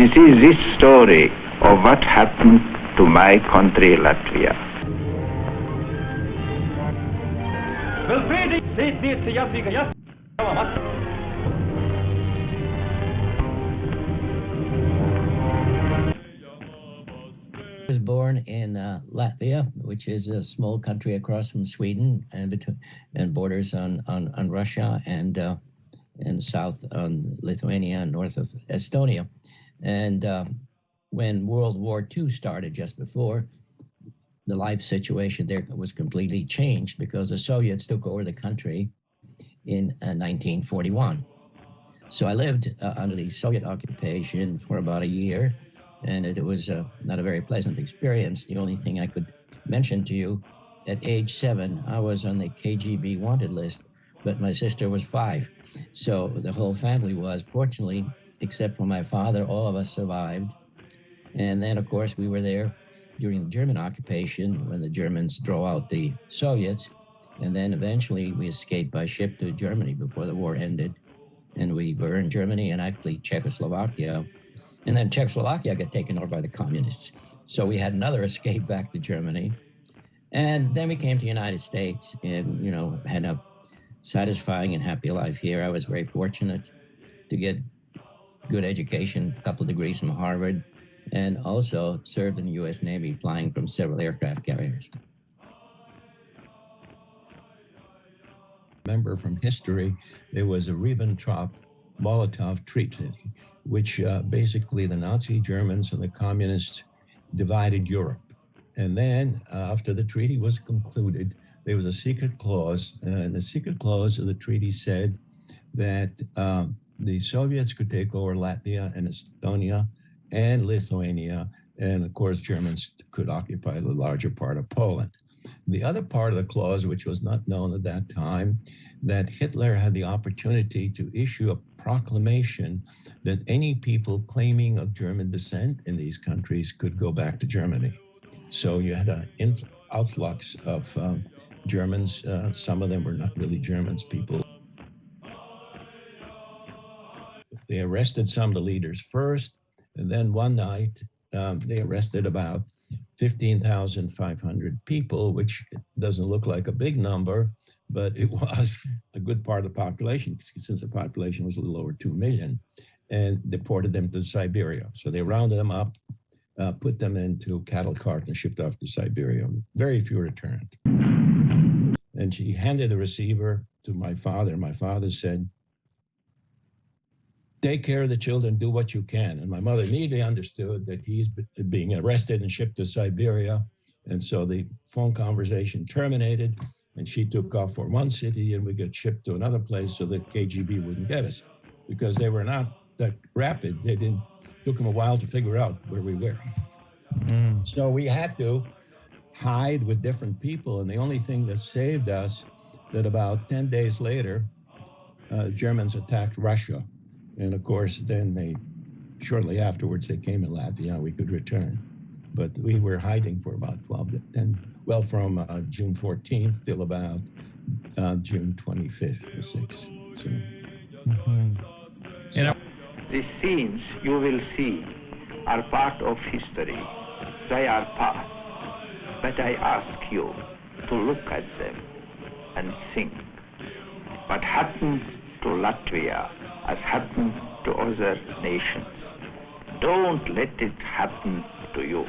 This is this story of what happened to my country, Latvia. I was born in Latvia, which is a small country across from Sweden and borders on Russia and south on Lithuania and north of Estonia. And when World War II started just before, the life situation there was completely changed because the Soviets took over the country in 1941. So I lived under the Soviet occupation for about a year, and it was not a very pleasant experience. The only thing I could mention to you, at age 7, I was on the KGB wanted list, but my sister was 5. So the whole family was. Fortunately, except for my father, all of us survived. And then, of course, we were there during the German occupation when the Germans drove out the Soviets. And then eventually we escaped by ship to Germany before the war ended. And we were in Germany and actually Czechoslovakia. And then Czechoslovakia got taken over by the communists. So we had another escape back to Germany. And then we came to the United States and, had a satisfying and happy life here. I was very fortunate to get good education, a couple of degrees from Harvard, and also served in the U.S. Navy flying from several aircraft carriers. Remember from history, there was a Ribbentrop-Molotov Treaty, which basically the Nazi Germans and the communists divided Europe. And then after the treaty was concluded, there was a secret clause, and the secret clause of the treaty said that the Soviets could take over Latvia and Estonia and Lithuania, and of course Germans could occupy the larger part of Poland. The other part of the clause, which was not known at that time, that Hitler had the opportunity to issue a proclamation that any people claiming of German descent in these countries could go back to Germany. So you had an influx of Germans. Some of them were not really Germans, people. They arrested some of the leaders first, and then one night they arrested about 15,500 people, which doesn't look like a big number, but it was a good part of the population, since the population was a little over 2 million, and deported them to Siberia. So they rounded them up, put them into cattle cart and shipped off to Siberia. Very few returned. And she handed the receiver to my father. My father said, "Take care of the children, do what you can." And my mother immediately understood that he's being arrested and shipped to Siberia. And so the phone conversation terminated, and she took off for one city, and we got shipped to another place so that KGB wouldn't get us, because they were not that rapid. Took them a while to figure out where we were. So we had to hide with different people. And the only thing that saved us, that about 10 days later, Germans attacked Russia. And of course, then shortly afterwards, they came in Latvia, we could return. But we were hiding for about 12 to 10, from June 14th till about June 25th or 6th. So, The scenes you will see are part of history. They are past. But I ask you to look at them and think. What happened to Latvia has happened to other nations. Don't let it happen to you.